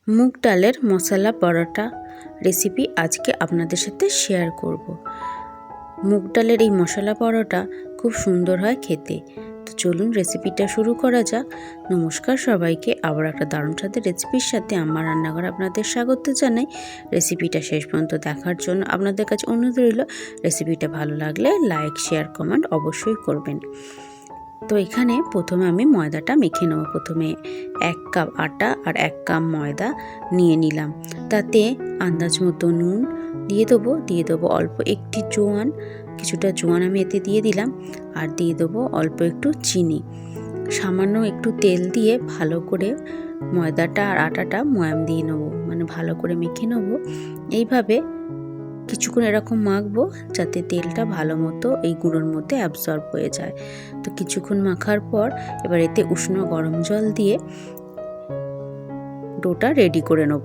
মুগ ডালের মশলা পরোটা রেসিপি আজকে আপনাদের সাথে শেয়ার করব। মুগ ডালের এই মশলা পরোটা খুব সুন্দর হয় খেতে। তো চলুন রেসিপিটা শুরু করা যাক। নমস্কার সবাইকে, আবার একটা দারুণ স্বাদের রেসিপির সাথে আমার রান্নাঘরে আপনাদের স্বাগত জানাই। রেসিপিটা শেষ পর্যন্ত দেখার জন্য আপনাদের কাছে অনুরোধ রইল, রেসিপিটা ভালো লাগলে লাইক, শেয়ার, কমেন্ট অবশ্যই করবেন। তো এখানে প্রথমে আমি ময়দাটা মেখে নেব। প্রথমে 1 কাপ আটা আর 1 কাপ ময়দা নিয়ে নিলাম। তাতে আন্দাজ মতো নুন দিয়ে দেবো অল্প একটি জোয়ান, কিছুটা জোয়ান আমি এতে দিয়ে দিলাম। আর দিয়ে দেবো অল্প একটু চিনি, সামান্য একটু তেল দিয়ে ভালো করে ময়দাটা আর আটাটা ময়াম দিয়ে নেবো, মানে ভালো করে মেখে নেবো। এইভাবে কিছুক্ষণ এরকম মাখবো যাতে তেলটা ভালো মতো এই গুঁড়োর মধ্যে অ্যাবজর্ব হয়ে যায়। তো কিছুক্ষণ মাখার পর এবার এতে উষ্ণ গরম জল দিয়ে ডোটা রেডি করে নেব।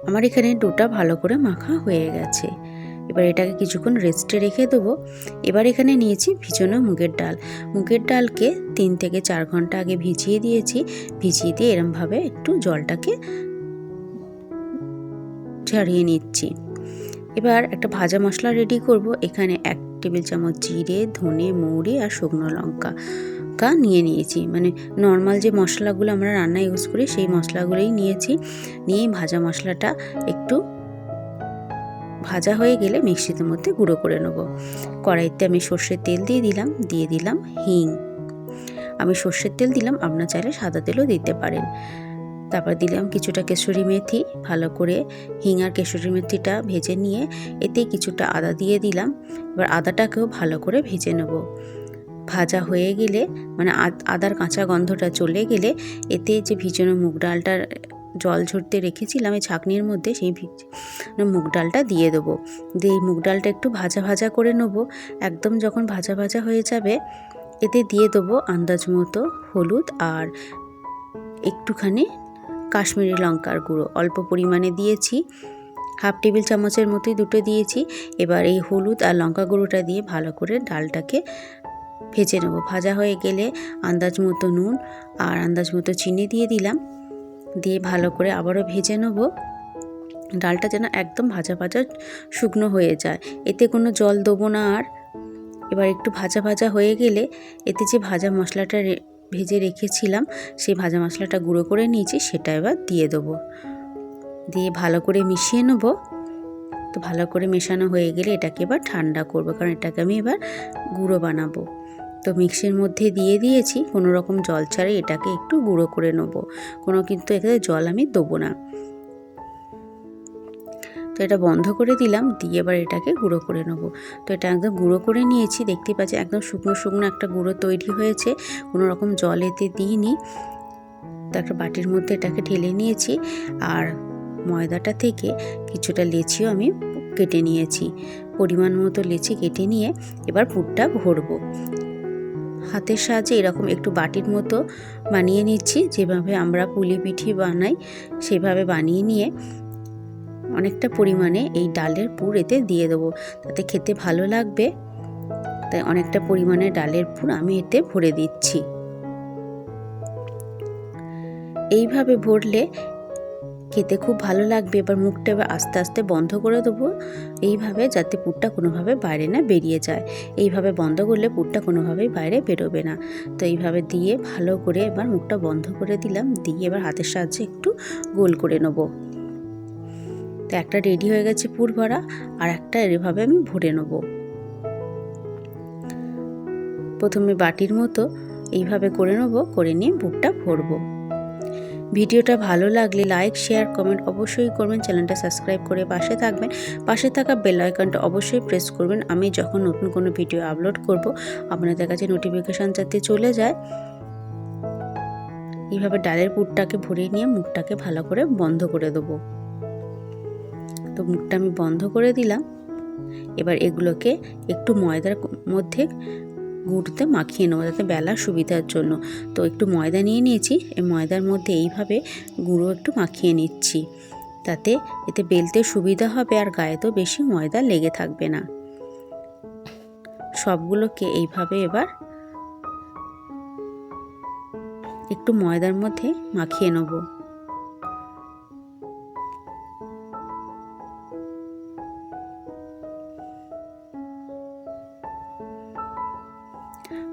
আমার এখানে ডোটা ভালো করে মাখা হয়ে গেছে। এবার এটাকে কিছুক্ষণ রেস্টে রেখে দেবো। এবার এখানে নিয়েছি ভিজানো মুগের ডাল। মুগের ডালকে 3 থেকে 4 ঘন্টা আগে ভিজিয়ে দিয়েছি। ভিজিয়ে দিয়ে এরমভাবে একটু জলটাকে ঝরিয়ে নিচ্ছি। এবার একটা ভাজা মশলা রেডি করব। এখানে 1 টেবিল চামচ জিরে, ধনে, মৌরি আর শুকনো লঙ্কা নিয়ে নিয়েছি। মানে নর্মাল যে মশলাগুলো আমরা রান্নায় ইউজ করি সেই মশলাগুলোই নিয়েছি। নিয়ে ভাজা মশলাটা একটু ভাজা হয়ে গেলে মিক্সিতে মধ্যে গুঁড়ো করে নেব। কড়াইতে আমি সর্ষের তেল দিয়ে দিলাম হিং। আমি সর্ষের তেল দিলাম, আপনারা চাইলে সাদা তেলও দিতে পারেন। তারপর দিলাম কিছুটা কেশরি মেথি। ভালো করে হিং আর কেশরি মেথিটা ভেজে নিয়ে এতে কিছুটা আদা দিয়ে দিলাম। এবার আদাটাকেও ভালো করে ভেজে নেব। ভাজা হয়ে গেলে, মানে আদার কাঁচা গন্ধটা চলে গেলে এতে যে ভিজানো মুগ ডালটার জল ঝরতে রেখেছিলাম এই ছাঁকনির মধ্যে, সেই মুগ ডালটা দিয়ে দেবো। দিয়ে এই মুগ ডালটা একটু ভাজা ভাজা করে নেবো। একদম যখন ভাজা ভাজা হয়ে যাবে এতে দিয়ে দেবো আন্দাজ মতো হলুদ আর একটুখানি কাশ্মীরি লঙ্কার গুঁড়ো অল্প পরিমাণে দিয়েছি। 1/2 টেবিল চামচের মতোই দুটো দিয়েছি। এবার এই হলুদ আর লঙ্কা গুঁড়োটা দিয়ে ভালো করে ডালটাকে ভেজে নেব। ভাজা হয়ে গেলে আন্দাজ মতো নুন আর আন্দাজ মতো চিনি দিয়ে দিলাম। দিয়ে ভালো করে আবারও ভেজে নেব। ডালটা যেন একদম ভাজা ভাজা শুকনো হয়ে যায়, এতে কোনো জল দেবো না আর। এবার একটু ভাজা ভাজা হয়ে গেলে এতে যে ভাজা মশলাটা ভেজে রেখেছিলাম সেই ভাজা মশলাটা গুঁড়ো করে নিয়েছি, সেটা এবার দিয়ে দেবো। দিয়ে ভালো করে মিশিয়ে নেব। তো ভালো করে মেশানো হয়ে গেলে এটাকে এবার ঠান্ডা করব, কারণ এটাকে আমি এবার গুঁড়ো বানাবো। তো মিক্সির মধ্যে দিয়ে দিয়েছি, কোনো রকম জল ছাড়াই এটাকে একটু গুঁড়ো করে নেব। কিন্তু এখানে জল আমি দেবো না। তো এটা বন্ধ করে দিলাম, দিয়ে এবার এটাকে গুঁড়ো করে নেব। তো এটা একদম গুঁড়ো করে নিয়েছি, দেখতেই পাচ্ছি একদম শুকনো শুকনো একটা গুঁড়ো তৈরি হয়েছে, কোনো রকম জল এতে দিইনি। তো একটা বাটির মধ্যে এটাকে ঢেলে নিয়েছি। আর ময়দাটা থেকে কিছুটা লেচিও আমি কেটে নিয়েছি। পরিমাণ মতো লেচি কেটে নিয়ে এবার পুরটা ভরবো। হাতের সাহায্যে এরকম একটু বাটির মতো বানিয়ে নিচ্ছি, যেভাবে আমরা পুলি পিঠে বানাই সেভাবে বানিয়ে নিয়ে অনেকটা পরিমাণে এই ডালের পুর এতে দিয়ে দেবো, তাতে খেতে ভালো লাগবে। তাই অনেকটা পরিমাণে ডালের পুর আমি এতে ভরে দিচ্ছি। এইভাবে ভরলে খেতে খুব ভালো লাগবে। এবার মুখটা এবার আস্তে আস্তে বন্ধ করে দেবো, এইভাবে যাতে পুরটা কোনোভাবে বাইরে না বেরিয়ে যায়। এইভাবে বন্ধ করলে পুরটা কোনোভাবেই বাইরে বেরোবে না। তো এইভাবে দিয়ে ভালো করে এবার মুখটা বন্ধ করে দিলাম। দিয়ে এবার হাতের সাহায্যে একটু গোল করে নেব। তো একটা রেডি হয়ে গেছে পুর ভরা, আর একটা এভাবে আমি ভরে নেব। প্রথমে বাটির মতো এইভাবে করে নেব, করে নিয়ে পুরটা ভরবো। ভিডিওটা ভালো লাগলে লাইক, শেয়ার, কমেন্ট অবশ্যই করবেন। চ্যানেলটা সাবস্ক্রাইব করে পাশে থাকবেন। পাশে থাকা বেল আইকনটা অবশ্যই প্রেস করবেন। আমি যখন নতুন কোনো ভিডিও আপলোড করব আপনাদের কাছে নোটিফিকেশান যাতে চলে যায়। এইভাবে ডালের পুরটাকে ভরে নিয়ে মুখটাকে ভালো করে বন্ধ করে দেবো। তো মুখটা আমি বন্ধ করে দিলাম। এবার এগুলোকে একটু ময়দার মধ্যে গুঁড়োতে মাখিয়ে নেবো, যাতে বেলার সুবিধার জন্য। তো একটু ময়দা নিয়ে নিয়েছি, এই ময়দার মধ্যে এইভাবে গুঁড়ো একটু মাখিয়ে নিচ্ছি, তাতে এতে বেলতে সুবিধা হবে আর গায়েতেও বেশি ময়দা লেগে থাকবে না। সবগুলোকে এইভাবে এবার একটু ময়দার মধ্যে মাখিয়ে নেব।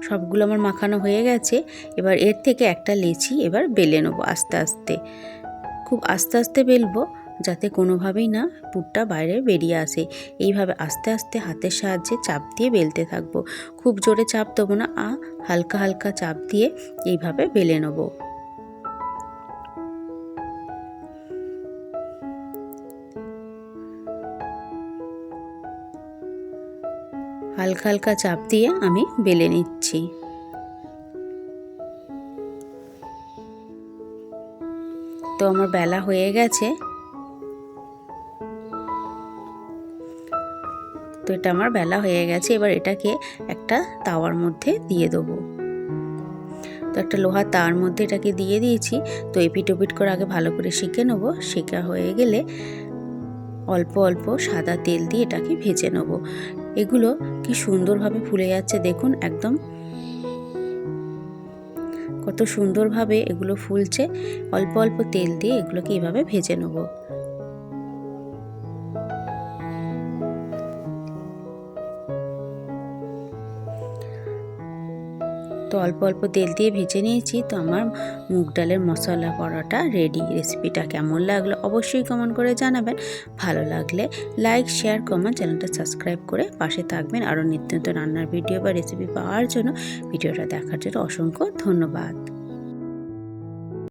সবগুলো আমার মাখানো হয়ে গেছে। এবার এর থেকে একটা লেচি এবার বেলে নেবো আস্তে আস্তে, খুব আস্তে আস্তে বেলবো যাতে কোনোভাবেই না পুরটা বাইরে বেরিয়ে আসে। এইভাবে আস্তে আস্তে হাতের সাহায্যে চাপ দিয়ে বেলতে থাকবো, খুব জোরে চাপ দেবো না, হালকা হালকা চাপ দিয়ে এইভাবে বেলে নেবো। হালকা হালকা চাপ দিয়ে আমি বেলে নিচ্ছি। তো আমার বেলা হয়ে গেছে। তো এটা আমার বেলা হয়ে গেছে। এবার এটাকে একটা তাওয়ার মধ্যে দিয়ে দেবো। তো একটা লোহার তাওয়ার মধ্যে এটাকে দিয়ে দিয়েছি। তো এপিট ওপিট করে আগে ভালো করে সেঁকে নেবো। সেঁকা হয়ে গেলে অল্প অল্প সাদা তেল দিয়ে এটাকে ভেজে নেব। এগুলো কি সুন্দরভাবে ফুলে যাচ্ছে দেখুন, একদম কত সুন্দরভাবে এগুলো ফুলছে। অল্প অল্প তেল দিয়ে এগুলোকে এভাবে ভেজে নেব। তো অল্প অল্প তেল দিয়ে ভেজে নিয়েছি। তো আমার মুগ ডালের মশলা পরোটা রেডি। রেসিপিটা কেমন লাগলো অবশ্যই কমেন্ট করে জানাবেন। ভালো লাগলে লাইক, শেয়ার, কমেন্ট, চ্যানেলটা সাবস্ক্রাইব করে পাশে থাকবেন। আরও নিত্য নতুন রান্নার ভিডিও বা রেসিপি পাওয়ার জন্য ভিডিওটা দেখার জন্য অসংখ্য ধন্যবাদ।